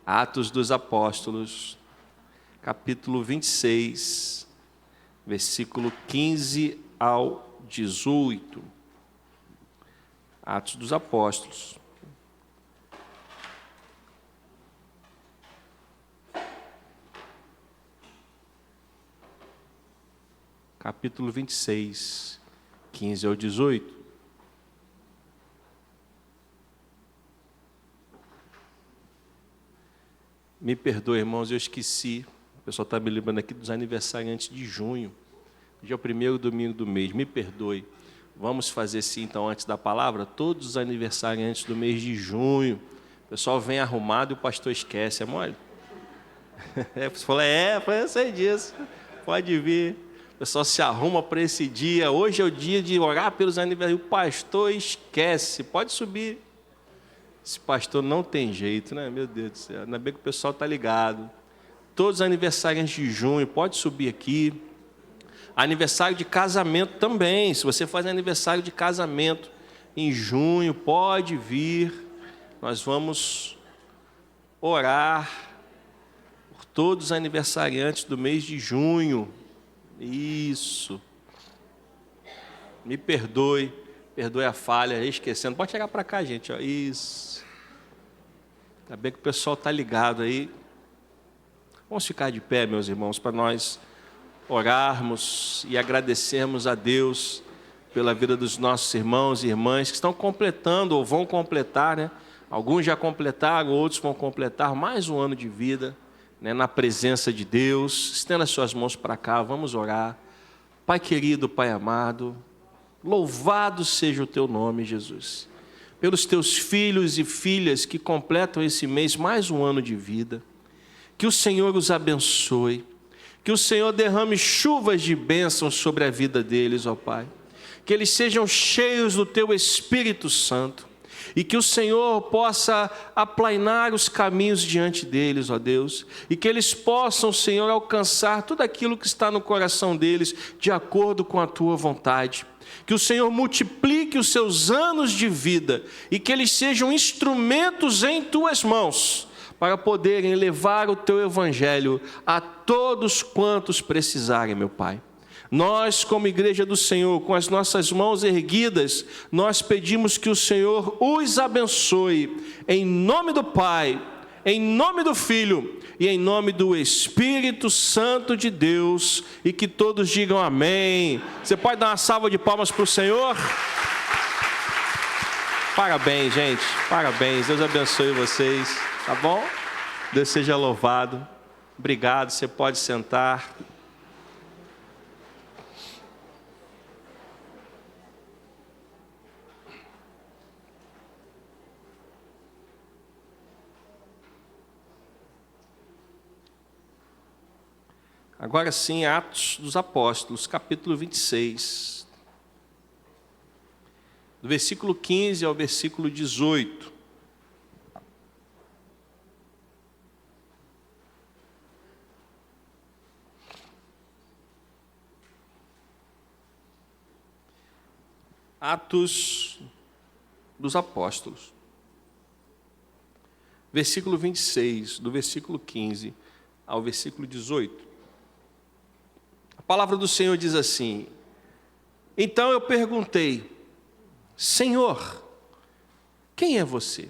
Atos dos Apóstolos, capítulo 26, versículo 15 ao 18. Atos dos Apóstolos. Capítulo 26, 15 ao 18. Me perdoe, irmãos, eu esqueci. O pessoal está me lembrando aqui dos aniversariantes de junho. Dia 1º domingo do mês. Me perdoe. Vamos fazer sim, então, antes da palavra, todos os aniversariantes do mês de junho. O pessoal vem arrumado e o pastor esquece, é mole? Você falou, eu sei disso. Pode vir. O pessoal se arruma para esse dia. Hoje é o dia de orar pelos aniversários. O pastor esquece. Pode subir. Esse pastor não tem jeito, né? Meu Deus do céu. Ainda bem que o pessoal está ligado. Todos os aniversários de junho, pode subir aqui. Aniversário de casamento também. Se você faz aniversário de casamento em junho, pode vir. Nós vamos orar por todos os aniversariantes do mês de junho. Isso. Me perdoe. Perdoe a falha, esquecendo. Pode chegar para cá, gente. Ó. Isso. Ainda bem que o pessoal está ligado aí. Vamos ficar de pé, meus irmãos, para nós orarmos e agradecermos a Deus pela vida dos nossos irmãos e irmãs que estão completando ou vão completar, né? Alguns já completaram, outros vão completar mais um ano de vida, né? Na presença de Deus. Estenda as suas mãos para cá, vamos orar. Pai querido, Pai amado, louvado seja o teu nome, Jesus, pelos teus filhos e filhas que completam esse mês mais um ano de vida. Que o Senhor os abençoe, que o Senhor derrame chuvas de bênçãos sobre a vida deles, ó Pai. Que eles sejam cheios do teu Espírito Santo e que o Senhor possa aplainar os caminhos diante deles, ó Deus, e que eles possam, Senhor, alcançar tudo aquilo que está no coração deles de acordo com a tua vontade. Que o Senhor multiplique os seus anos de vida e que eles sejam instrumentos em tuas mãos para poderem levar o teu evangelho a todos quantos precisarem, meu Pai. Nós, como igreja do Senhor, com as nossas mãos erguidas, nós pedimos que o Senhor os abençoe, em nome do Pai, em nome do Filho e em nome do Espírito Santo de Deus, e que todos digam amém. Você pode dar uma salva de palmas para o Senhor? Parabéns, gente, parabéns, Deus abençoe vocês, tá bom? Deus seja louvado. Obrigado, você pode sentar. Agora sim, Atos dos Apóstolos, capítulo 26, do versículo 15 ao versículo 18. Atos dos Apóstolos, versículo 26, do versículo 15 ao versículo 18. A palavra do Senhor diz assim: então eu perguntei, Senhor, quem é você?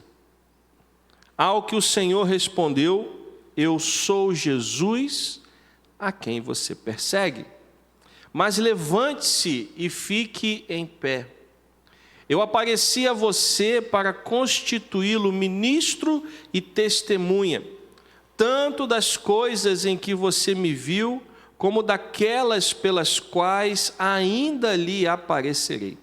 Ao que o Senhor respondeu, eu sou Jesus, a quem você persegue. Mas levante-se e fique em pé. Eu apareci a você para constituí-lo ministro e testemunha, tanto das coisas em que você me viu, como daquelas pelas quais ainda lhe aparecerei.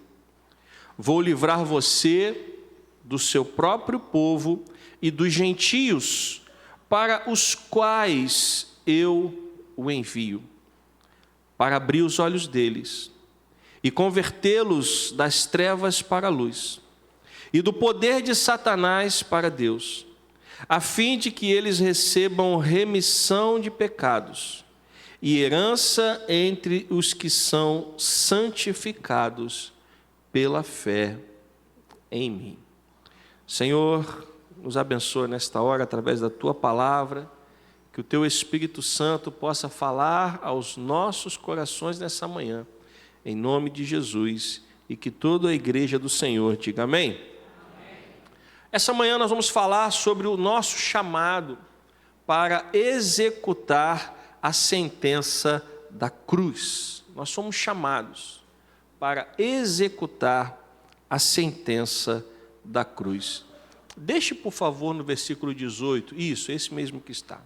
Vou livrar você do seu próprio povo e dos gentios, para os quais eu o envio, para abrir os olhos deles e convertê-los das trevas para a luz, e do poder de Satanás para Deus, a fim de que eles recebam remissão de pecados e herança entre os que são santificados pela fé em mim. Senhor, nos abençoa nesta hora através da Tua palavra, que o Teu Espírito Santo possa falar aos nossos corações nessa manhã, em nome de Jesus, e que toda a igreja do Senhor diga amém. Amém. Essa manhã nós vamos falar sobre o nosso chamado para executar a sentença da cruz. Nós somos chamados para executar a sentença da cruz. Deixe, por favor, no versículo 18, isso, esse mesmo que está.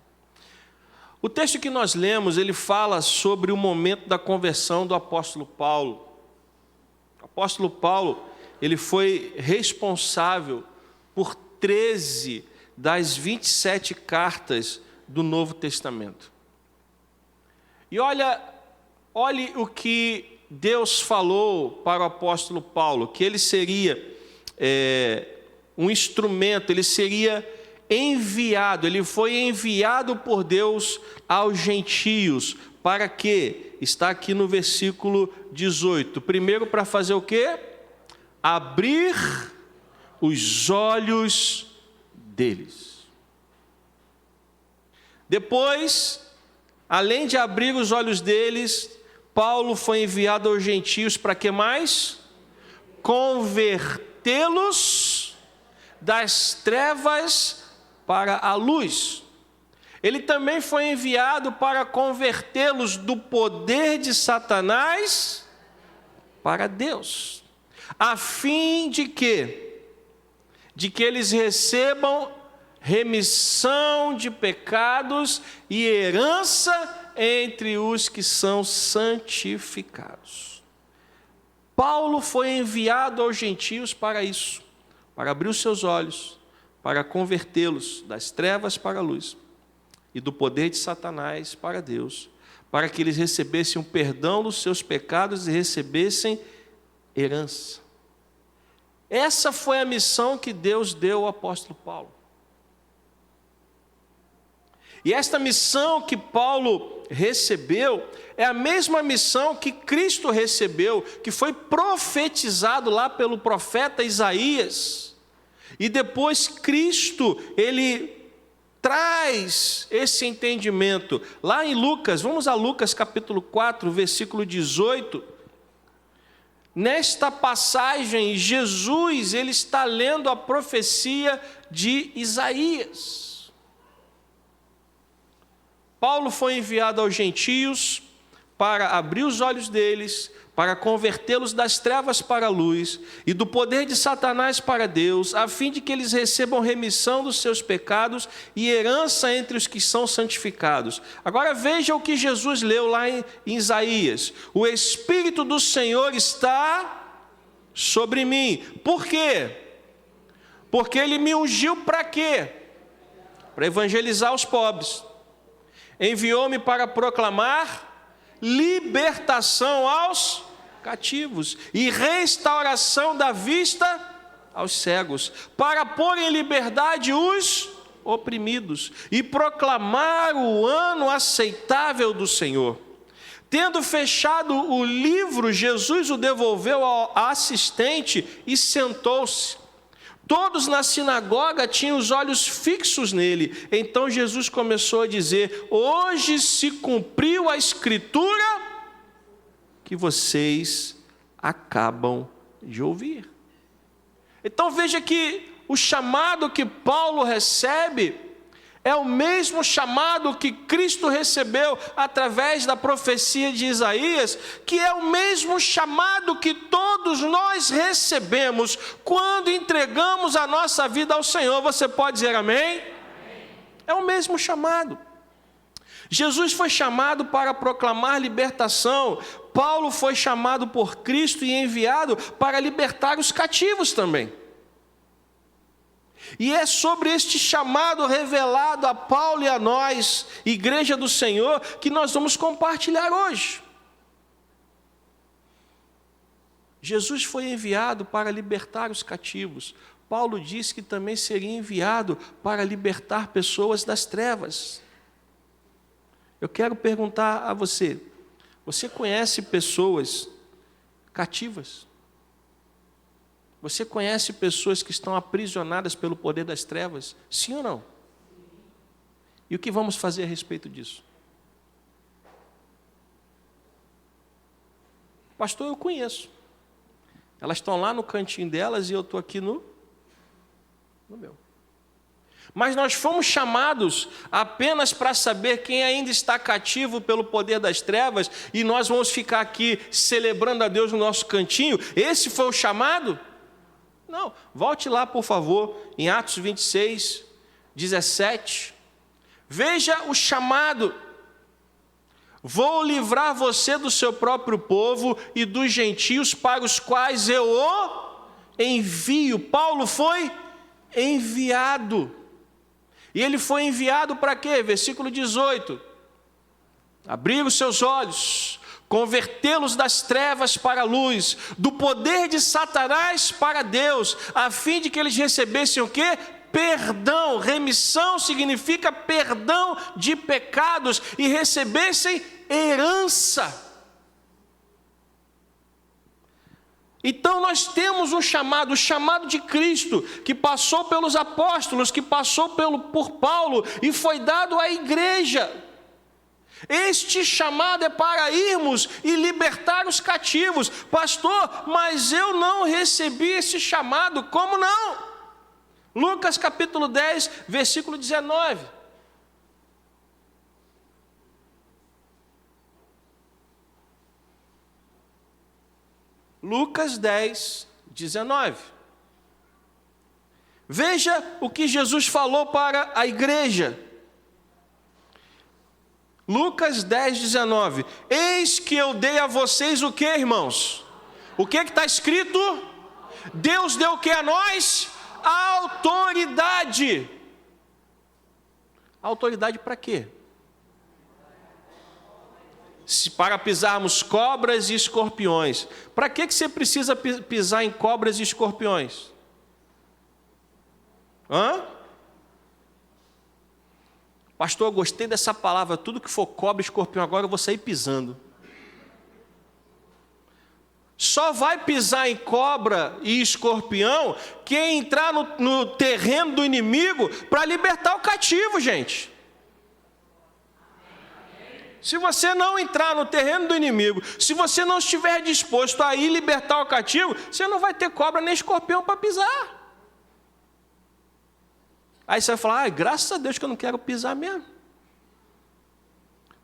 O texto que nós lemos, ele fala sobre o momento da conversão do apóstolo Paulo. O apóstolo Paulo, ele foi responsável por 13 das 27 cartas do Novo Testamento. E olhe o que Deus falou para o apóstolo Paulo, que ele seria um instrumento, ele seria enviado, ele foi enviado por Deus aos gentios, para quê? Está aqui no versículo 18. Primeiro, para fazer o quê? Abrir os olhos deles. Depois, além de abrir os olhos deles, Paulo foi enviado aos gentios para que mais? Convertê-los das trevas para a luz. Ele também foi enviado para convertê-los do poder de Satanás para Deus, a fim de que eles recebam remissão de pecados e herança entre os que são santificados. Paulo foi enviado aos gentios para isso, para abrir os seus olhos, para convertê-los das trevas para a luz e do poder de Satanás para Deus, para que eles recebessem o perdão dos seus pecados e recebessem herança. Essa foi a missão que Deus deu ao apóstolo Paulo. E esta missão que Paulo recebeu é a mesma missão que Cristo recebeu, que foi profetizado lá pelo profeta Isaías. E depois Cristo, ele traz esse entendimento. Lá em Lucas, vamos a Lucas capítulo 4, versículo 18. Nesta passagem, Jesus, ele está lendo a profecia de Isaías. Paulo foi enviado aos gentios para abrir os olhos deles, para convertê-los das trevas para a luz e do poder de Satanás para Deus, a fim de que eles recebam remissão dos seus pecados e herança entre os que são santificados. Agora veja o que Jesus leu lá em Isaías. O Espírito do Senhor está sobre mim. Por quê? Porque Ele me ungiu para quê? Para evangelizar os pobres. Enviou-me para proclamar libertação aos cativos e restauração da vista aos cegos, para pôr em liberdade os oprimidos e proclamar o ano aceitável do Senhor. Tendo fechado o livro, Jesus o devolveu ao assistente e sentou-se. Todos na sinagoga tinham os olhos fixos nele. Então Jesus começou a dizer: hoje se cumpriu a escritura que vocês acabam de ouvir. Então veja que o chamado que Paulo recebe é o mesmo chamado que Cristo recebeu através da profecia de Isaías, que é o mesmo chamado que todos nós recebemos quando entregamos a nossa vida ao Senhor. Você pode dizer amém? É o mesmo chamado. Jesus foi chamado para proclamar libertação. Paulo foi chamado por Cristo e enviado para libertar os cativos também. E é sobre este chamado revelado a Paulo e a nós, Igreja do Senhor, que nós vamos compartilhar hoje. Jesus foi enviado para libertar os cativos. Paulo disse que também seria enviado para libertar pessoas das trevas. Eu quero perguntar a você: você conhece pessoas cativas? Você conhece pessoas que estão aprisionadas pelo poder das trevas? Sim ou não? E o que vamos fazer a respeito disso? Pastor, eu conheço. Elas estão lá no cantinho delas e eu estou aqui no meu. Mas nós fomos chamados apenas para saber quem ainda está cativo pelo poder das trevas e nós vamos ficar aqui celebrando a Deus no nosso cantinho? Esse foi o chamado? Não. Volte lá, por favor, em Atos 26, 17. Veja o chamado. Vou livrar você do seu próprio povo e dos gentios para os quais eu o envio. Paulo foi enviado. E ele foi enviado para quê? Versículo 18. Abrir os seus olhos, convertê-los das trevas para a luz, do poder de Satanás para Deus, a fim de que eles recebessem o quê? Perdão. Remissão significa perdão de pecados e recebessem herança. Então nós temos um chamado, o chamado de Cristo, que passou pelos apóstolos, que passou por Paulo e foi dado à igreja. Este chamado é para irmos e libertar os cativos. Pastor, mas eu não recebi esse chamado, como não? Lucas capítulo 10, versículo 19. Lucas 10, 19. Veja o que Jesus falou para a igreja. Lucas 10, 19. Eis que eu dei a vocês o que, irmãos? O que está escrito? Deus deu o que a nós? Autoridade. Autoridade para quê? Para pisarmos cobras e escorpiões. Para que você precisa pisar em cobras e escorpiões? Pastor, eu gostei dessa palavra. Tudo que for cobra e escorpião agora eu vou sair pisando. Só vai pisar em cobra e escorpião quem entrar no terreno do inimigo para libertar o cativo, gente. Se você não entrar no terreno do inimigo, se você não estiver disposto a ir libertar o cativo, você não vai ter cobra nem escorpião para pisar. Aí você vai falar, graças a Deus que eu não quero pisar mesmo.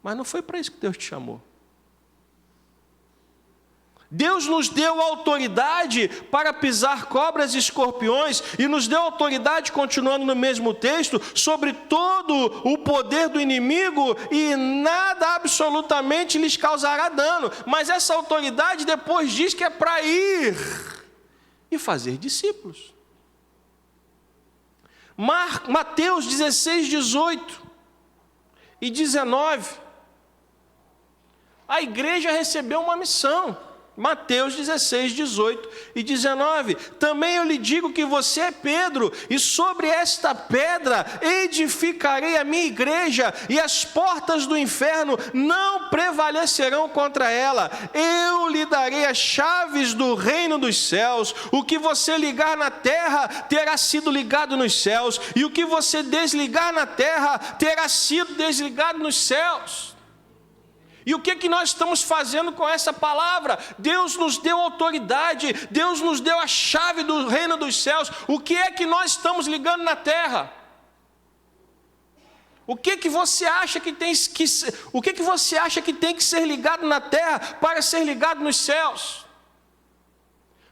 Mas não foi para isso que Deus te chamou. Deus nos deu autoridade para pisar cobras e escorpiões e nos deu autoridade, continuando no mesmo texto, sobre todo o poder do inimigo e nada absolutamente lhes causará dano. Mas essa autoridade depois diz que é para ir e fazer discípulos. Mateus 16, 18 e 19. A igreja recebeu uma missão. Mateus 16, 18 e 19. Também eu lhe digo que você é Pedro, e sobre esta pedra edificarei a minha igreja, e as portas do inferno não prevalecerão contra ela. Eu lhe darei as chaves do reino dos céus. O que você ligar na terra terá sido ligado nos céus, e o que você desligar na terra terá sido desligado nos céus. E o que nós estamos fazendo com essa palavra? Deus nos deu autoridade, Deus nos deu a chave do reino dos céus. O que é que nós estamos ligando na terra? O que você acha que tem que ser ligado na terra para ser ligado nos céus?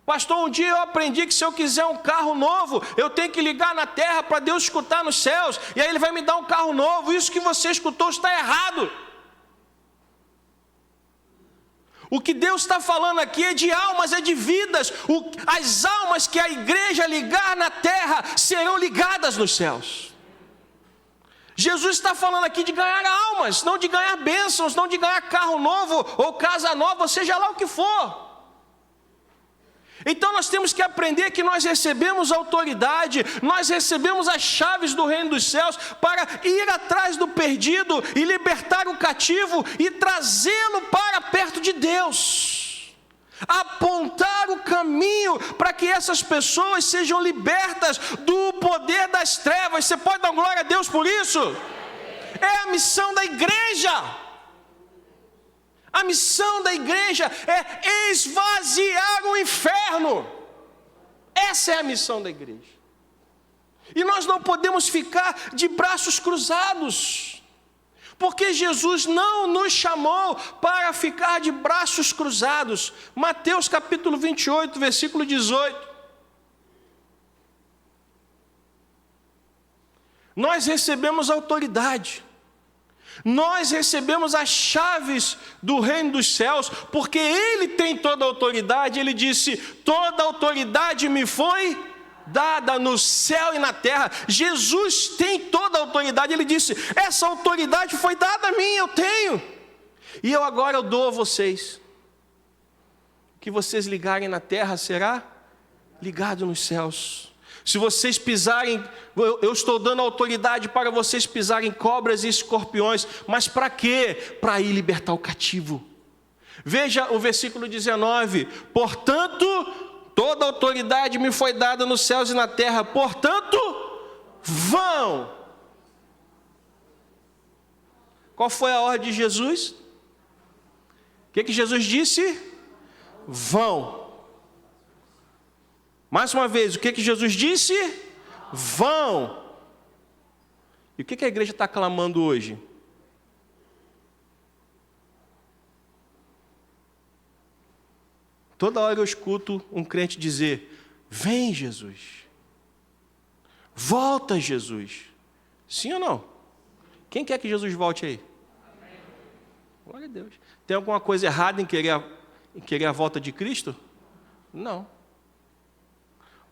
Pastor, um dia eu aprendi que se eu quiser um carro novo, eu tenho que ligar na terra para Deus escutar nos céus, e aí Ele vai me dar um carro novo. Isso que você escutou está errado. O que Deus está falando aqui é de almas, é de vidas. As almas que a igreja ligar na terra serão ligadas nos céus. Jesus está falando aqui de ganhar almas, não de ganhar bênçãos, não de ganhar carro novo ou casa nova, seja lá o que for. Então nós temos que aprender que nós recebemos autoridade, nós recebemos as chaves do reino dos céus para ir atrás do perdido e libertar o cativo e trazê-lo para perto de Deus. apontar o caminho para que essas pessoas sejam libertas do poder das trevas. Você pode dar glória a Deus por isso? É a missão da igreja. A missão da igreja é esvaziar o inferno. Essa é a missão da igreja. E nós não podemos ficar de braços cruzados, porque Jesus não nos chamou para ficar de braços cruzados. Mateus capítulo 28, versículo 18. Nós recebemos autoridade. Nós recebemos as chaves do reino dos céus, porque Ele tem toda a autoridade. Ele disse: toda a autoridade me foi dada no céu e na terra. Jesus tem toda a autoridade. Ele disse: essa autoridade foi dada a mim, eu tenho. E eu agora eu dou a vocês. O que vocês ligarem na terra será ligado nos céus. Se vocês pisarem, eu estou dando autoridade para vocês pisarem cobras e escorpiões. Mas para quê? Para ir libertar o cativo. Veja o versículo 19. Portanto, toda autoridade me foi dada nos céus e na terra. Portanto, vão. Qual foi a ordem de Jesus? O que Jesus disse? Vão. Mais uma vez, o que Jesus disse? Vão. E o que a igreja está clamando hoje? Toda hora eu escuto um crente dizer: vem Jesus, volta Jesus. Sim ou não? Quem quer que Jesus volte aí? Glória a Deus. Tem alguma coisa errada em querer a volta de Cristo? Não.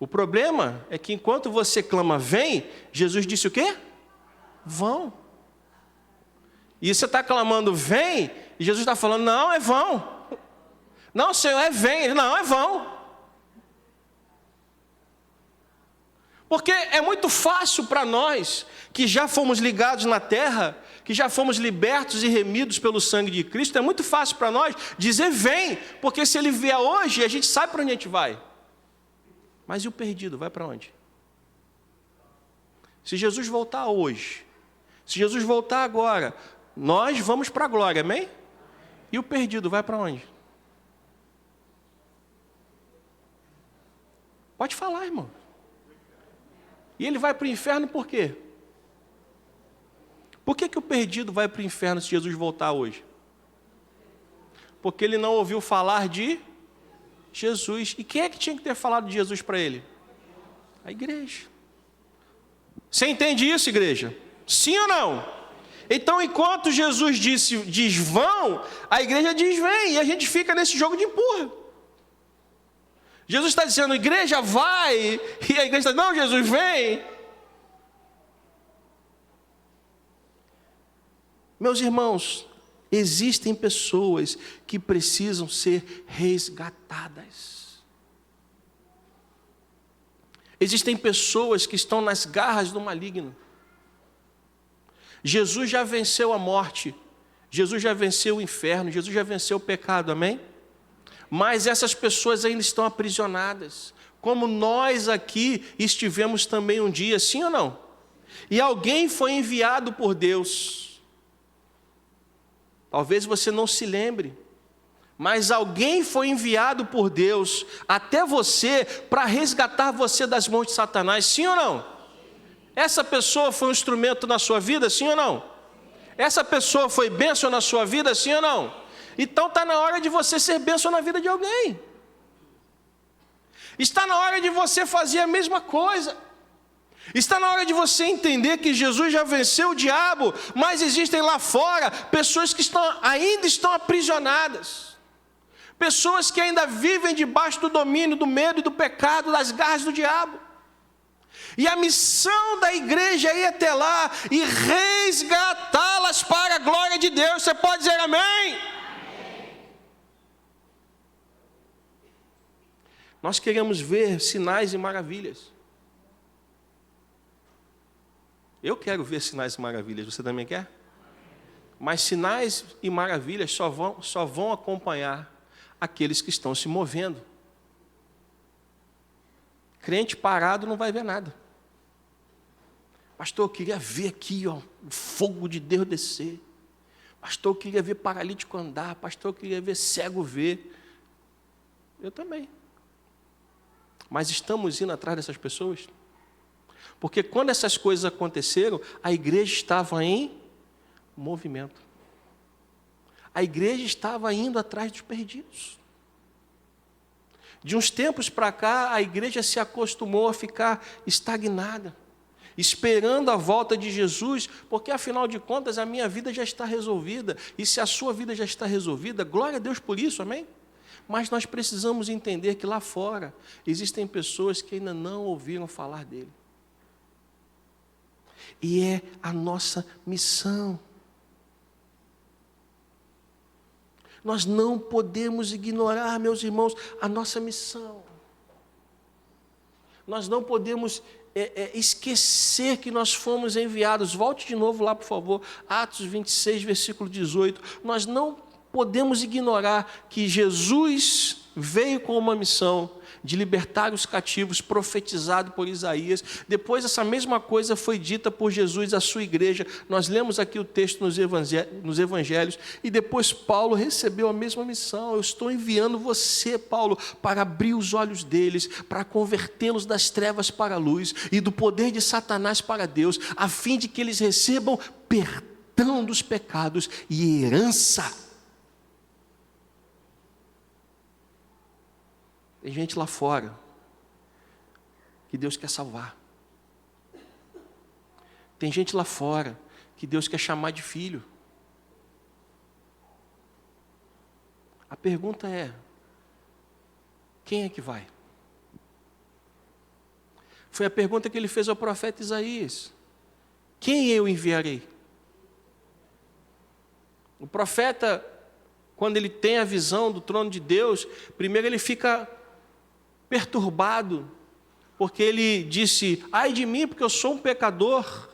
O problema é que enquanto você clama vem, Jesus disse o quê? Vão. E você está clamando vem, e Jesus está falando não, é vão. Não, Senhor, é vem. Não, é vão. Porque é muito fácil para nós, que já fomos ligados na terra, que já fomos libertos e remidos pelo sangue de Cristo, é muito fácil para nós dizer vem, porque se Ele vier hoje, a gente sabe para onde a gente vai. Mas e o perdido, vai para onde? Se Jesus voltar hoje, se Jesus voltar agora, nós vamos para a glória, amém? E o perdido vai para onde? Pode falar, irmão. E ele vai para o inferno por quê? Por que o perdido vai para o inferno se Jesus voltar hoje? Porque ele não ouviu falar de Jesus. E quem é que tinha que ter falado de Jesus para ele? A igreja. Você entende isso, igreja? Sim ou não? Então, enquanto Jesus diz vão, a igreja diz vem, e a gente fica nesse jogo de empurra. Jesus está dizendo, igreja vai, e a igreja está dizendo, não, Jesus vem. Meus irmãos, existem pessoas que precisam ser resgatadas. Existem pessoas que estão nas garras do maligno. Jesus já venceu a morte, Jesus já venceu o inferno, Jesus já venceu o pecado, amém? Mas essas pessoas ainda estão aprisionadas, como nós aqui estivemos também um dia, sim ou não? E alguém foi enviado por Deus. Talvez você não se lembre, mas alguém foi enviado por Deus até você para resgatar você das mãos de Satanás, sim ou não? Essa pessoa foi um instrumento na sua vida, sim ou não? Essa pessoa foi bênção na sua vida, sim ou não? Então está na hora de você ser bênção na vida de alguém. Está na hora de você fazer a mesma coisa. Está na hora de você entender que Jesus já venceu o diabo, mas existem lá fora pessoas que ainda estão aprisionadas. Pessoas que ainda vivem debaixo do domínio, do medo e do pecado, das garras do diabo. E a missão da igreja é ir até lá e resgatá-las para a glória de Deus. Você pode dizer amém? Amém. Nós queremos ver sinais e maravilhas. Eu quero ver sinais e maravilhas, você também quer? Mas sinais e maravilhas só vão acompanhar aqueles que estão se movendo. Crente parado não vai ver nada. Pastor, eu queria ver aqui, ó, o fogo de Deus descer. Pastor, eu queria ver paralítico andar. Pastor, eu queria ver cego ver. Eu também. Mas estamos indo atrás dessas pessoas? Porque quando essas coisas aconteceram, a igreja estava em movimento. A igreja estava indo atrás dos perdidos. De uns tempos para cá, a igreja se acostumou a ficar estagnada, esperando a volta de Jesus, porque afinal de contas a minha vida já está resolvida, e se a sua vida já está resolvida, glória a Deus por isso, amém? Mas nós precisamos entender que lá fora existem pessoas que ainda não ouviram falar dele. E é a nossa missão. Nós não podemos ignorar, meus irmãos, a nossa missão. Nós não podemos esquecer que nós fomos enviados. Volte de novo lá, por favor, Atos 26, versículo 18. Nós não podemos ignorar que Jesus veio com uma missão de libertar os cativos, profetizado por Isaías. Depois essa mesma coisa foi dita por Jesus à sua igreja. Nós lemos aqui o texto nos evangelhos, e depois Paulo recebeu a mesma missão. Eu estou enviando você, Paulo, para abrir os olhos deles, para convertê-los das trevas para a luz e do poder de Satanás para Deus, a fim de que eles recebam perdão dos pecados e herança. Tem gente lá fora que Deus quer salvar. Tem gente lá fora que Deus quer chamar de filho. A pergunta é: quem é que vai? Foi a pergunta que ele fez ao profeta Isaías: quem eu enviarei? O profeta, quando ele tem a visão do trono de Deus, primeiro ele fica perturbado, porque ele disse: ai de mim, porque eu sou um pecador,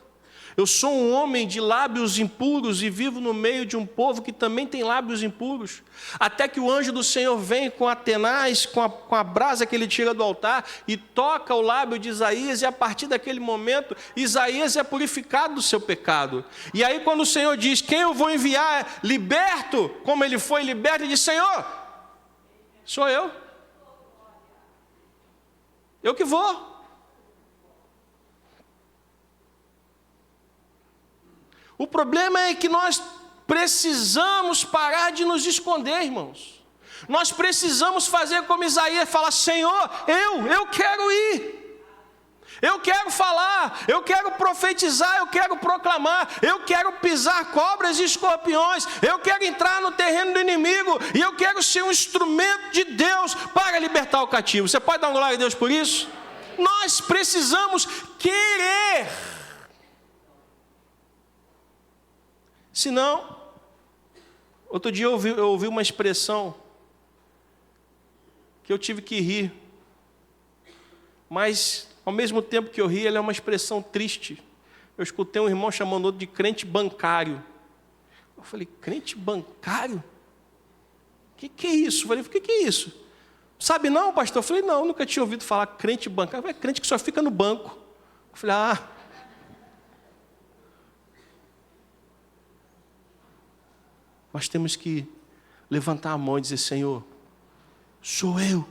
eu sou um homem de lábios impuros e vivo no meio de um povo que também tem lábios impuros. Até que o anjo do Senhor vem com a tenaz, com a brasa que ele tira do altar, e toca o lábio de Isaías, e a partir daquele momento, Isaías é purificado do seu pecado. E aí quando o Senhor diz: quem eu vou enviar liberto, como ele foi liberto, ele diz: Senhor, sou eu. Eu que vou. O problema é que nós precisamos parar de nos esconder, irmãos. Nós precisamos fazer como Isaías, falar: Senhor, eu quero ir. Eu quero falar, eu quero profetizar, eu quero proclamar, eu quero pisar cobras e escorpiões, eu quero entrar no terreno do inimigo, e eu quero ser um instrumento de Deus para libertar o cativo. Você pode dar uma glória a Deus por isso? Nós precisamos querer. Senão, outro dia eu ouvi uma expressão que eu tive que rir, mas ao mesmo tempo que eu ri, ela é uma expressão triste. Eu escutei um irmão chamando outro de crente bancário. Eu falei: crente bancário? O que é isso? Eu falei: o que é isso? Sabe não, pastor? Eu falei: não, nunca tinha ouvido falar crente bancário. É crente que só fica no banco. Eu falei: nós temos que levantar a mão e dizer: Senhor, sou eu,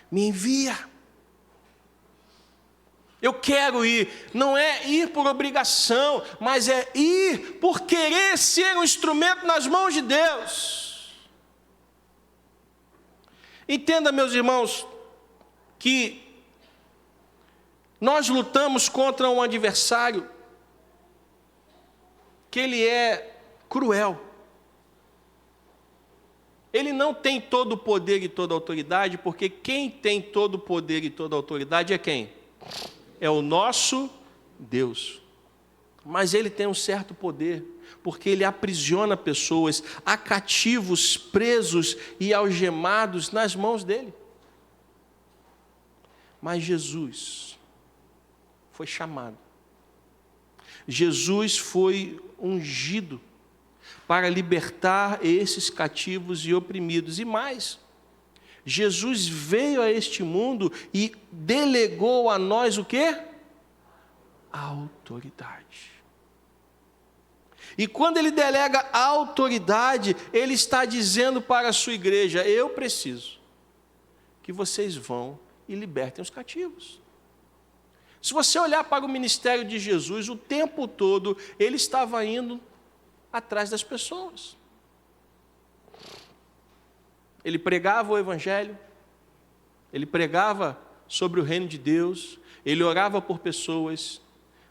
me envia. Eu quero ir, não é ir por obrigação, mas é ir por querer ser um instrumento nas mãos de Deus. Entenda, meus irmãos, que nós lutamos contra um adversário que ele é cruel. Ele não tem todo o poder e toda a autoridade, porque quem tem todo o poder e toda a autoridade é quem? É o nosso Deus. Mas ele tem um certo poder, porque ele aprisiona pessoas, há cativos, presos e algemados nas mãos dele. Mas Jesus foi chamado. Jesus foi ungido para libertar esses cativos e oprimidos. E mais, Jesus veio a este mundo e delegou a nós o quê? A autoridade. E quando ele delega a autoridade, ele está dizendo para a sua igreja: eu preciso que vocês vão e libertem os cativos. Se você olhar para o ministério de Jesus, o tempo todo ele estava indo atrás das pessoas. Ele pregava o evangelho, ele pregava sobre o reino de Deus, ele orava por pessoas,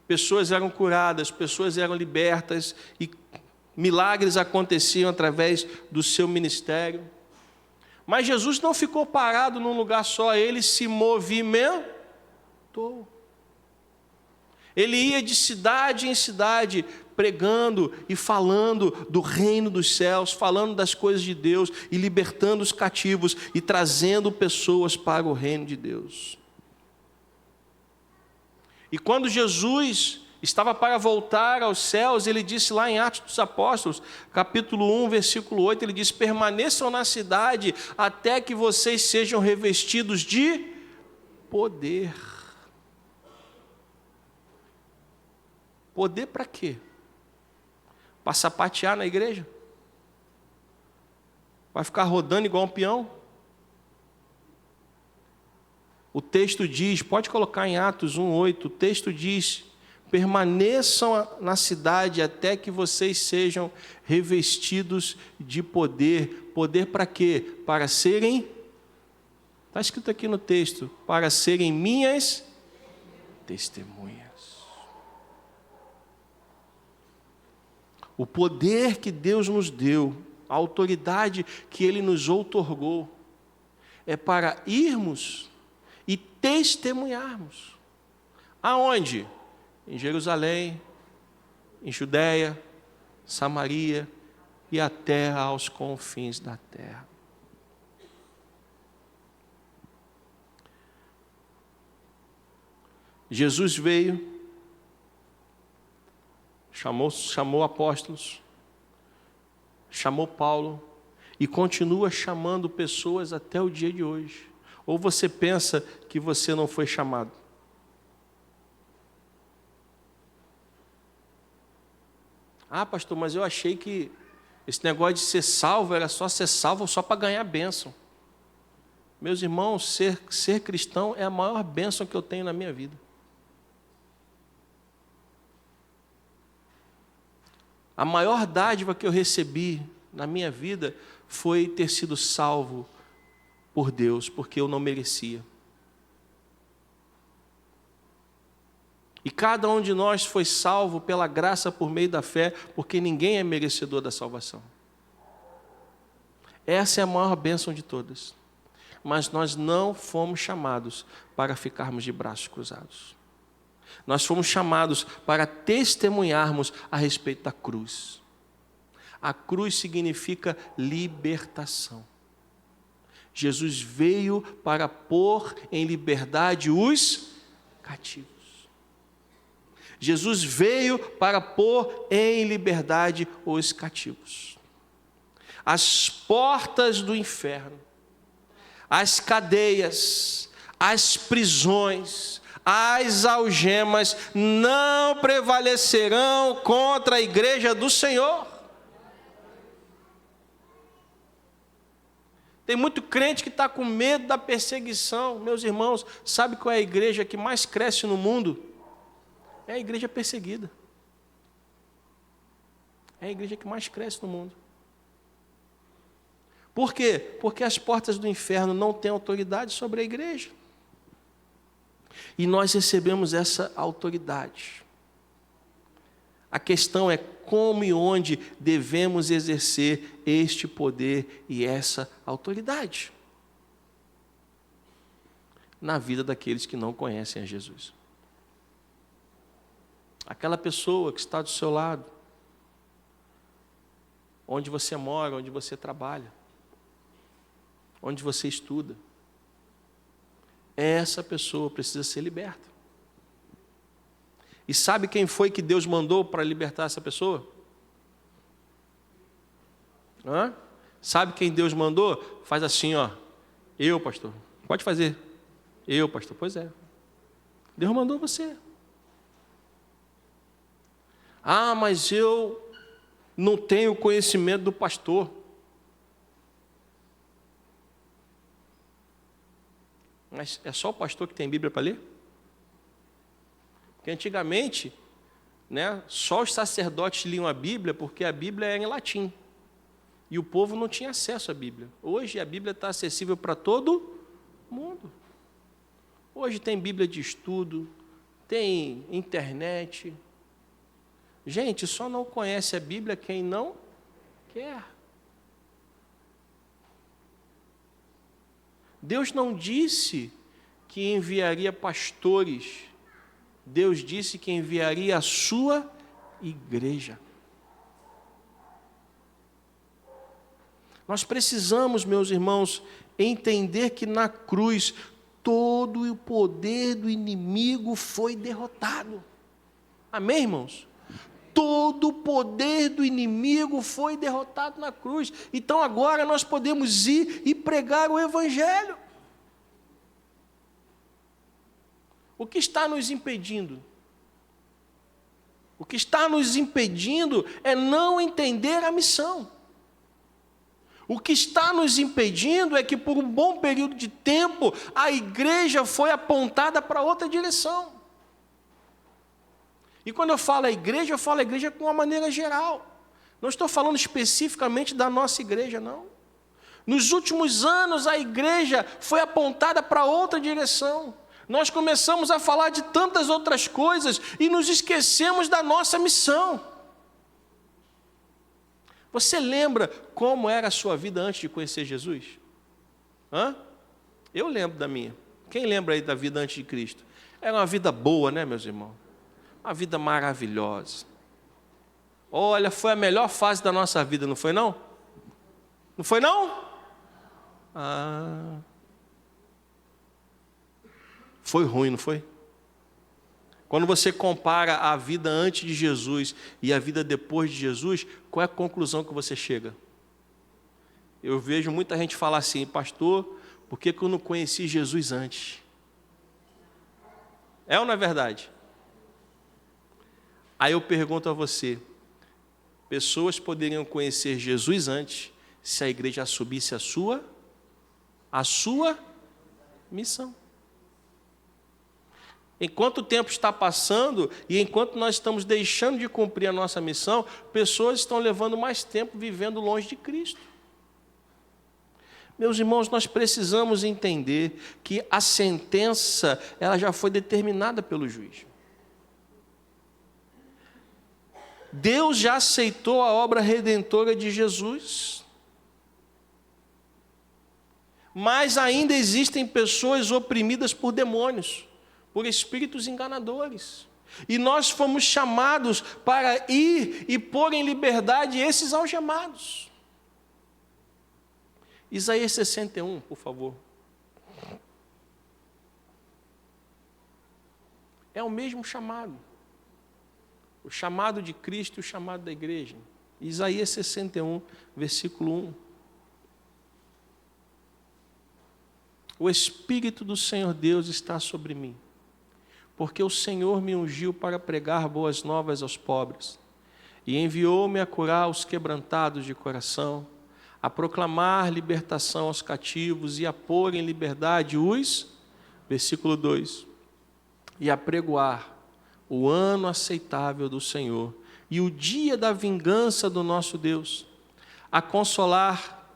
pessoas eram curadas, pessoas eram libertas e milagres aconteciam através do seu ministério. Mas Jesus não ficou parado num lugar só, ele se movimentou. Ele ia de cidade em cidade, pregando e falando do reino dos céus, falando das coisas de Deus e libertando os cativos e trazendo pessoas para o reino de Deus. E quando Jesus estava para voltar aos céus, ele disse lá em Atos dos Apóstolos, capítulo 1, versículo 8, ele diz: permaneçam na cidade até que vocês sejam revestidos de poder. Poder para quê? Para sapatear na igreja? Vai ficar rodando igual um peão? O texto diz, pode colocar em Atos 1:8, o texto diz: permaneçam na cidade até que vocês sejam revestidos de poder. Poder para quê? Para serem, está escrito aqui no texto, para serem minhas testemunhas. O poder que Deus nos deu, a autoridade que Ele nos outorgou, é para irmos e testemunharmos. Aonde? Em Jerusalém, em Judeia, Samaria e até aos confins da terra. Jesus veio, chamou apóstolos, chamou Paulo e continua chamando pessoas até o dia de hoje. Ou você pensa que você não foi chamado? Ah, pastor, mas eu achei que esse negócio de ser salvo era só ser salvo só para ganhar bênção. Meus irmãos, ser cristão é a maior bênção que eu tenho na minha vida. A maior dádiva que eu recebi na minha vida foi ter sido salvo por Deus, porque eu não merecia. E cada um de nós foi salvo pela graça por meio da fé, porque ninguém é merecedor da salvação. Essa é a maior bênção de todas. Mas nós não fomos chamados para ficarmos de braços cruzados. Nós fomos chamados para testemunharmos a respeito da cruz. A cruz significa libertação. Jesus veio para pôr em liberdade os cativos. Jesus veio para pôr em liberdade os cativos. As portas do inferno, as cadeias, as prisões, as algemas não prevalecerão contra a igreja do Senhor. Tem muito crente que está com medo da perseguição. Meus irmãos, sabe qual é a igreja que mais cresce no mundo? É a igreja perseguida. É a igreja que mais cresce no mundo. Por quê? Porque as portas do inferno não têm autoridade sobre a igreja. E nós recebemos essa autoridade. A questão é como e onde devemos exercer este poder e essa autoridade na vida daqueles que não conhecem a Jesus. Aquela pessoa que está do seu lado, onde você mora, onde você trabalha, onde você estuda, essa pessoa precisa ser liberta. E sabe quem foi que Deus mandou para libertar essa pessoa? Sabe quem Deus mandou? Faz assim, ó. Eu, pastor. Pode fazer. Eu, pastor. Pois é. Deus mandou você. Ah, mas eu não tenho conhecimento do pastor. Mas é só o pastor que tem Bíblia para ler? Porque antigamente, né, só os sacerdotes liam a Bíblia porque a Bíblia era em latim. E o povo não tinha acesso à Bíblia. Hoje a Bíblia está acessível para todo mundo. Hoje tem Bíblia de estudo, tem internet. Gente, só não conhece a Bíblia quem não quer. Deus não disse que enviaria pastores. Deus disse que enviaria a sua igreja. Nós precisamos, meus irmãos, entender que na cruz todo o poder do inimigo foi derrotado. Amém, irmãos? Todo o poder do inimigo foi derrotado na cruz. Então agora nós podemos ir e pregar o Evangelho. O que está nos impedindo? O que está nos impedindo é não entender a missão. O que está nos impedindo é que por um bom período de tempo a igreja foi apontada para outra direção. E quando eu falo a igreja com uma maneira geral. Não estou falando especificamente da nossa igreja, não. Nos últimos anos a igreja foi apontada para outra direção. Nós começamos a falar de tantas outras coisas e nos esquecemos da nossa missão. Você lembra como era a sua vida antes de conhecer Jesus? Eu lembro da minha. Quem lembra aí da vida antes de Cristo? Era uma vida boa, né, meus irmãos? Uma vida maravilhosa. Olha, foi a melhor fase da nossa vida, não foi não? Não foi não? Foi ruim, não foi? Quando você compara a vida antes de Jesus e a vida depois de Jesus, qual é a conclusão que você chega? Eu vejo muita gente falar assim, pastor, por que eu não conheci Jesus antes? É ou não é verdade? Aí eu pergunto a você, pessoas poderiam conhecer Jesus antes se a igreja assumisse a sua missão. Enquanto o tempo está passando e enquanto nós estamos deixando de cumprir a nossa missão, pessoas estão levando mais tempo vivendo longe de Cristo. Meus irmãos, nós precisamos entender que a sentença ela já foi determinada pelo juiz. Deus já aceitou a obra redentora de Jesus. Mas ainda existem pessoas oprimidas por demônios, por espíritos enganadores. E nós fomos chamados para ir e pôr em liberdade esses algemados. Isaías 61, por favor. É o mesmo chamado. O chamado de Cristo e o chamado da igreja. Isaías 61, versículo 1. O Espírito do Senhor Deus está sobre mim, porque o Senhor me ungiu para pregar boas novas aos pobres, e enviou-me a curar os quebrantados de coração, a proclamar libertação aos cativos e a pôr em liberdade os, versículo 2, e a pregoar o ano aceitável do Senhor e o dia da vingança do nosso Deus, a consolar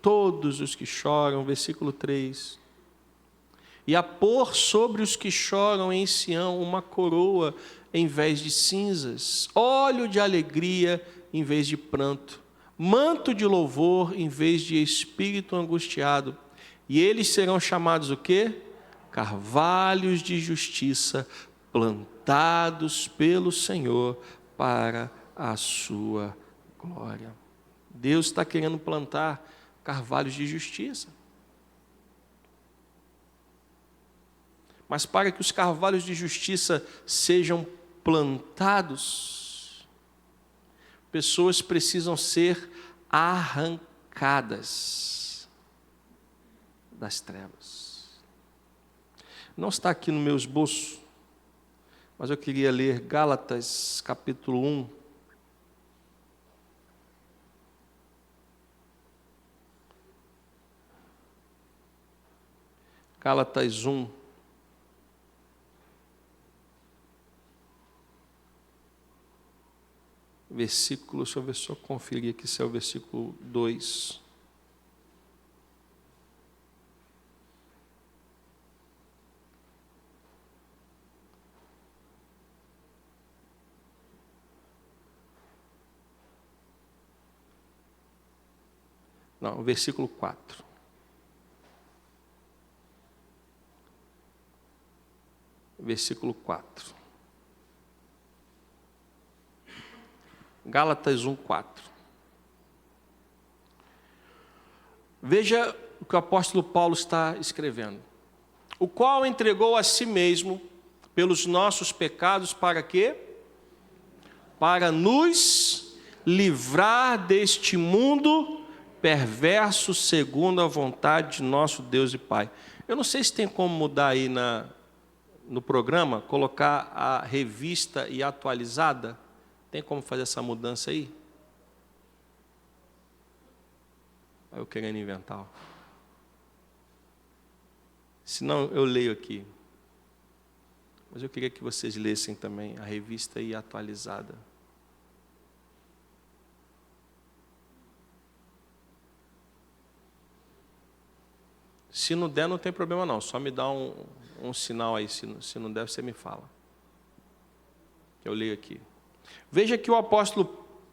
todos os que choram, versículo 3, e a pôr sobre os que choram em Sião uma coroa em vez de cinzas, óleo de alegria em vez de pranto, manto de louvor em vez de espírito angustiado, e eles serão chamados o quê? Carvalhos de justiça, plantados pelo Senhor para a sua glória. Deus está querendo plantar carvalhos de justiça. Mas para que os carvalhos de justiça sejam plantados, pessoas precisam ser arrancadas das trevas. Não está aqui no meu esboço, mas eu queria ler Gálatas capítulo 1. Gálatas 1. Versículo, deixa eu ver se eu conferir aqui se é o versículo 2. Não, versículo 4. Versículo 4. Gálatas 1, 4. Veja o que o apóstolo Paulo está escrevendo. O qual entregou a si mesmo pelos nossos pecados para quê? Para nos livrar deste mundo perverso segundo a vontade de nosso Deus e Pai. Eu não sei se tem como mudar aí no programa, colocar a revista e atualizada. Tem como fazer essa mudança aí? Eu querendo inventar. Se não, eu leio aqui. Mas eu queria que vocês lessem também a revista e atualizada. Se não der, não tem problema não. Só me dá um sinal aí. Se não der, você me fala. Eu leio aqui. Veja que o apóstolo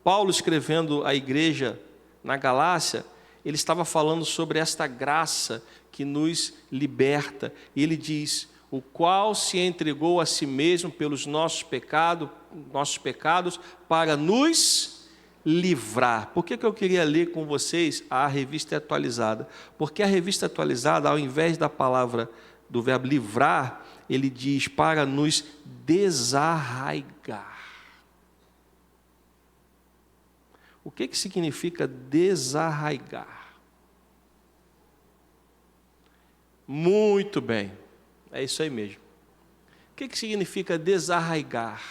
Paulo, escrevendo à igreja na Galácia, ele estava falando sobre esta graça que nos liberta. E ele diz, o qual se entregou a si mesmo pelos nossos pecados para nos livrar. Por que eu queria ler com vocês a revista atualizada? Porque a revista atualizada, ao invés da palavra, do verbo livrar, ele diz para nos desarraigar. O que significa desarraigar? Muito bem, é isso aí mesmo. O que significa desarraigar?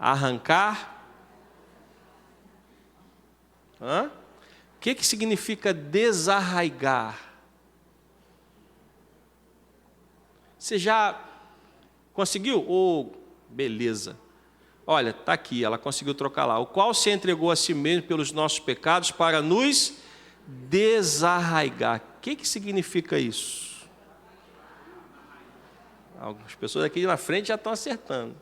Arrancar? O que significa desarraigar? Você já conseguiu? Beleza. Olha, está aqui, ela conseguiu trocar lá. O qual se entregou a si mesmo pelos nossos pecados para nos desarraigar. O que significa isso? Algumas pessoas aqui na frente já estão acertando.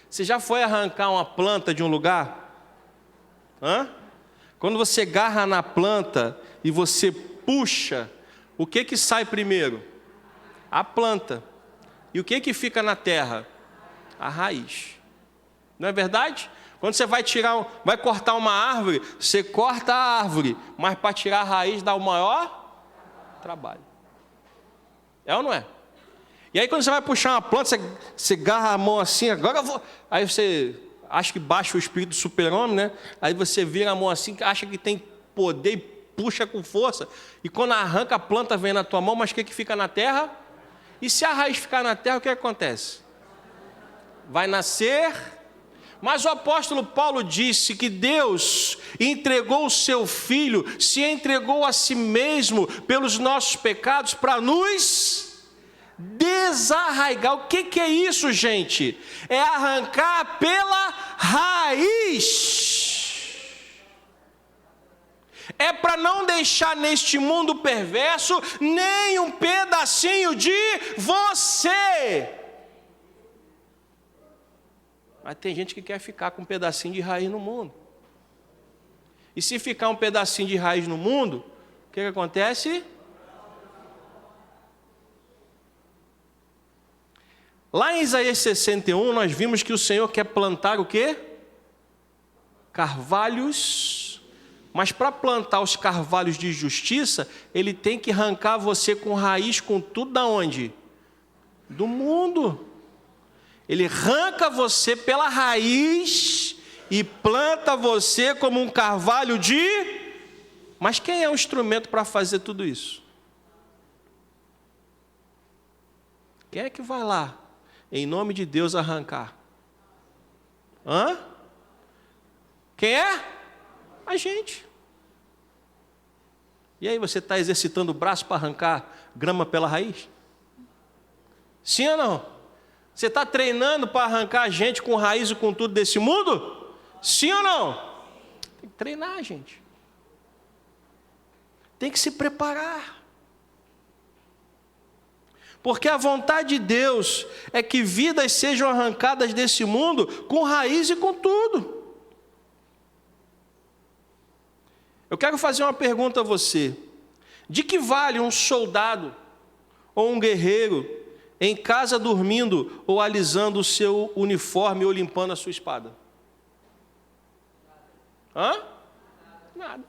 Você já foi arrancar uma planta de um lugar? Quando você agarra na planta e você puxa, o que sai primeiro? A planta. E o que fica na terra? A raiz. Não é verdade? Quando você vai cortar uma árvore, você corta a árvore, mas para tirar a raiz dá o maior trabalho. É ou não é? E aí quando você vai puxar uma planta, você agarra a mão assim, agora eu vou. Aí você acha que baixa o espírito do super-homem, né? Aí você vira a mão assim, acha que tem poder e puxa com força. E quando arranca a planta vem na tua mão, mas o que fica na terra? E se a raiz ficar na terra, o que acontece? Vai nascer. Mas o apóstolo Paulo disse que Deus entregou o seu Filho, se entregou a si mesmo pelos nossos pecados para nos desarraigar. O que é isso, gente? É arrancar pela raiz. É para não deixar neste mundo perverso nem um pedacinho de você. Mas tem gente que quer ficar com um pedacinho de raiz no mundo. E se ficar um pedacinho de raiz no mundo, o que acontece? Lá em Isaías 61, nós vimos que o Senhor quer plantar o quê? Carvalhos. Mas para plantar os carvalhos de justiça, Ele tem que arrancar você com raiz, com tudo da onde? Do mundo. Ele arranca você pela raiz e planta você como um carvalho de Mas quem é o instrumento para fazer tudo isso? Quem é que vai lá, em nome de Deus, arrancar? Hã? Quem é? A gente. E aí, você está exercitando o braço para arrancar grama pela raiz? Sim ou não? Você está treinando para arrancar a gente com raiz e com tudo desse mundo? Sim ou não? Tem que treinar, gente. Tem que se preparar. Porque a vontade de Deus é que vidas sejam arrancadas desse mundo com raiz e com tudo. Eu quero fazer uma pergunta a você. De que vale um soldado ou um guerreiro em casa dormindo ou alisando o seu uniforme ou limpando a sua espada? Hã? Nada.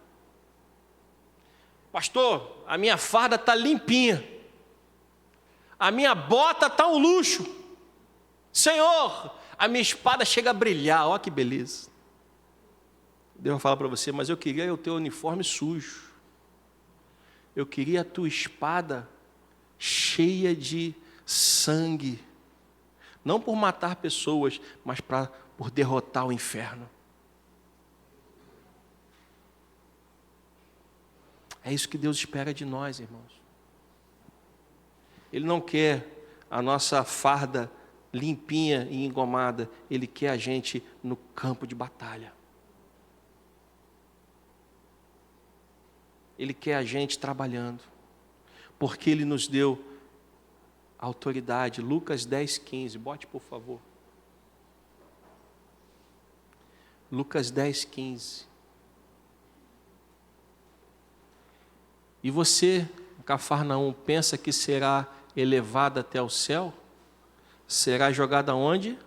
Pastor, a minha farda está limpinha. A minha bota está um luxo. Senhor, a minha espada chega a brilhar. Olha que beleza. Deus vai falar para você, mas eu queria o teu uniforme sujo. Eu queria a tua espada cheia de sangue. Não por matar pessoas, mas por derrotar o inferno. É isso que Deus espera de nós, irmãos. Ele não quer a nossa farda limpinha e engomada. Ele quer a gente no campo de batalha. Ele quer a gente trabalhando, porque Ele nos deu autoridade. Lucas 10:15, bote por favor. Lucas 10:15. E você, Cafarnaum, pensa que será elevado até o céu? Será jogado aonde?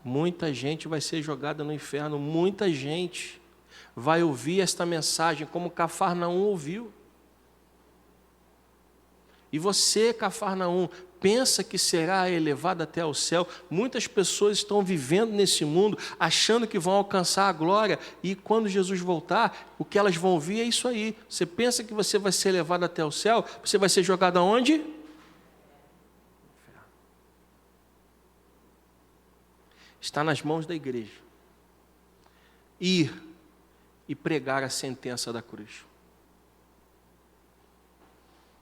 Muita gente vai ser jogada no inferno, muita gente vai ouvir esta mensagem como Cafarnaum ouviu. E você, Cafarnaum, pensa que será elevado até ao céu? Muitas pessoas estão vivendo nesse mundo, achando que vão alcançar a glória, e quando Jesus voltar, o que elas vão ouvir é isso aí. Você pensa que você vai ser levado até o céu? Você vai ser jogado aonde? Está nas mãos da igreja. Ir e pregar a sentença da cruz.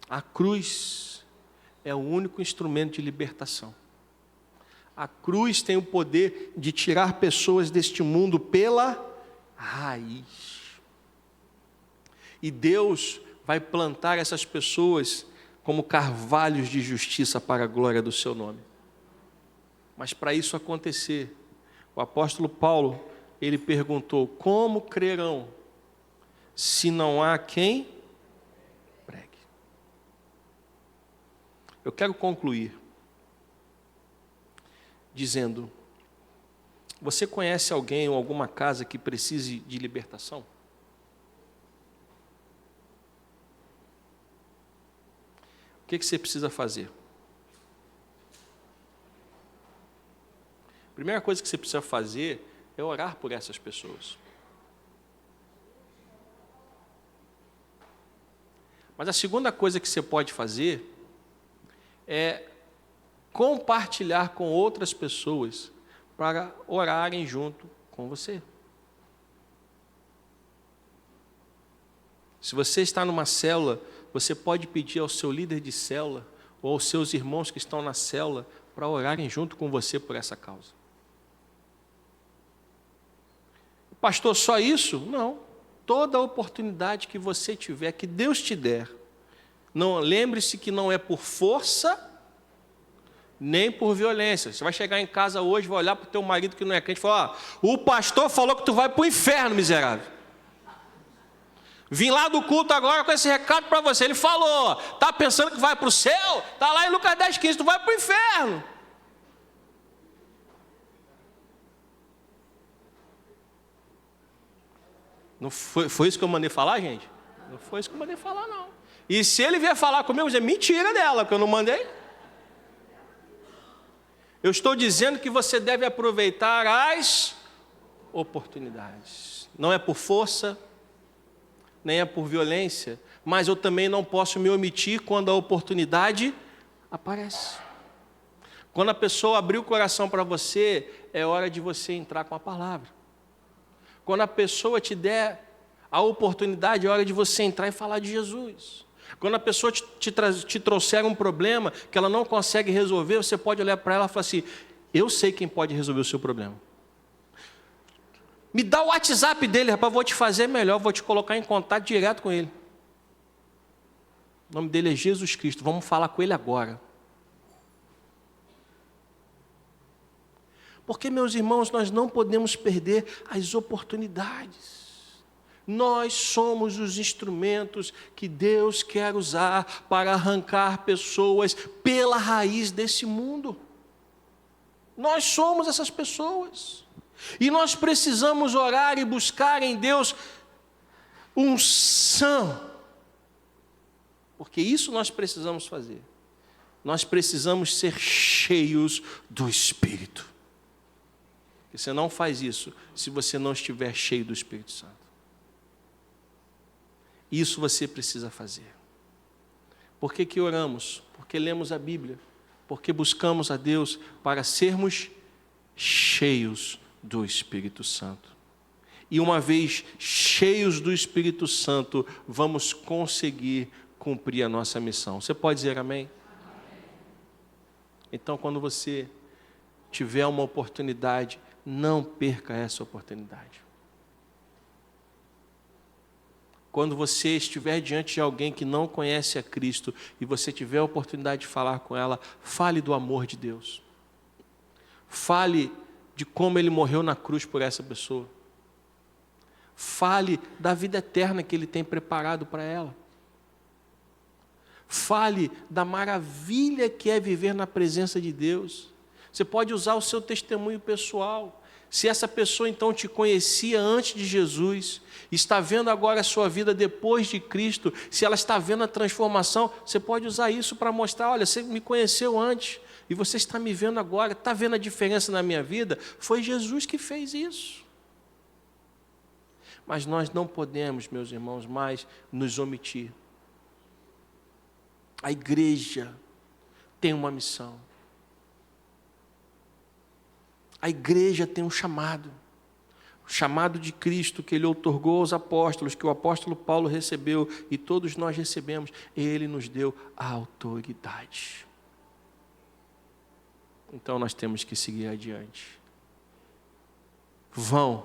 A cruz é o único instrumento de libertação. A cruz tem o poder de tirar pessoas deste mundo pela raiz. E Deus vai plantar essas pessoas como carvalhos de justiça para a glória do seu nome. Mas para isso acontecer, o apóstolo Paulo, ele perguntou: como crerão se não há quem pregue? Eu quero concluir dizendo: você conhece alguém ou alguma casa que precise de libertação? O que você precisa fazer? A primeira coisa que você precisa fazer é orar por essas pessoas. Mas a segunda coisa que você pode fazer é compartilhar com outras pessoas para orarem junto com você. Se você está numa célula, você pode pedir ao seu líder de célula ou aos seus irmãos que estão na célula para orarem junto com você por essa causa. Pastor, só isso? Não. Toda oportunidade que você tiver, que Deus te der, não, lembre-se que não é por força, nem por violência. Você vai chegar em casa hoje, vai olhar para o teu marido que não é crente e falar: o pastor falou que tu vai para o inferno, miserável. Vim lá do culto agora com esse recado para você. Ele falou: está pensando que vai para o céu? Está lá em Lucas 10:15, tu vai para o inferno. Não foi isso que eu mandei falar, gente? Não foi isso que eu mandei falar, não. E se ele vier falar comigo, é mentira dela, que eu não mandei. Eu estou dizendo que você deve aproveitar as oportunidades. Não é por força, nem é por violência, mas eu também não posso me omitir quando a oportunidade aparece. Quando a pessoa abrir o coração para você, é hora de você entrar com a palavra. Quando a pessoa te der a oportunidade, é hora de você entrar e falar de Jesus. Quando a pessoa te trouxer um problema que ela não consegue resolver, você pode olhar para ela e falar assim: eu sei quem pode resolver o seu problema. Me dá o WhatsApp dele, rapaz, vou te fazer melhor, vou te colocar em contato direto com ele. O nome dele é Jesus Cristo, vamos falar com ele agora. Porque, meus irmãos, nós não podemos perder as oportunidades. Nós somos os instrumentos que Deus quer usar para arrancar pessoas pela raiz desse mundo. Nós somos essas pessoas. E nós precisamos orar e buscar em Deus unção. Porque isso nós precisamos fazer. Nós precisamos ser cheios do Espírito. E você não faz isso se você não estiver cheio do Espírito Santo. Isso você precisa fazer. Por que oramos? Porque lemos a Bíblia. Porque buscamos a Deus para sermos cheios do Espírito Santo. E uma vez cheios do Espírito Santo, vamos conseguir cumprir a nossa missão. Você pode dizer amém? Então, quando você tiver uma oportunidade, não perca essa oportunidade. Quando você estiver diante de alguém que não conhece a Cristo e você tiver a oportunidade de falar com ela, fale do amor de Deus. Fale de como Ele morreu na cruz por essa pessoa. Fale da vida eterna que Ele tem preparado para ela. Fale da maravilha que é viver na presença de Deus. Você pode usar o seu testemunho pessoal. Se essa pessoa então te conhecia antes de Jesus, está vendo agora a sua vida depois de Cristo, se ela está vendo a transformação, você pode usar isso para mostrar: olha, você me conheceu antes e você está me vendo agora, está vendo a diferença na minha vida? Foi Jesus que fez isso. Mas nós não podemos, meus irmãos, mais nos omitir. A igreja tem uma missão. A igreja tem um chamado. O chamado de Cristo que Ele outorgou aos apóstolos, que o apóstolo Paulo recebeu e todos nós recebemos. Ele nos deu a autoridade. Então nós temos que seguir adiante. Vão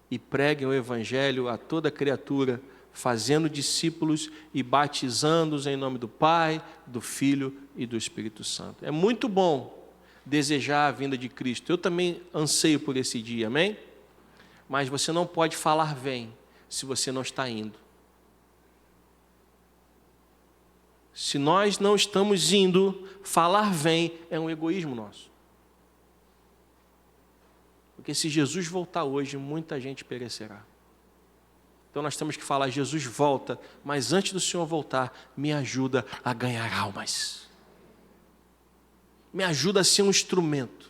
e preguem o Evangelho a toda criatura, fazendo discípulos e batizando-os em nome do Pai, do Filho e do Espírito Santo. É muito bom desejar a vinda de Cristo. Eu também anseio por esse dia, amém? Mas você não pode falar vem se você não está indo. Se nós não estamos indo, falar vem é um egoísmo nosso. Porque se Jesus voltar hoje, muita gente perecerá. Então nós temos que falar: Jesus volta, mas antes do Senhor voltar, me ajuda a ganhar almas. Me ajuda a ser um instrumento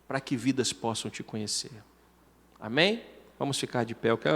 para que vidas possam te conhecer. Amém? Vamos ficar de pé. Eu quero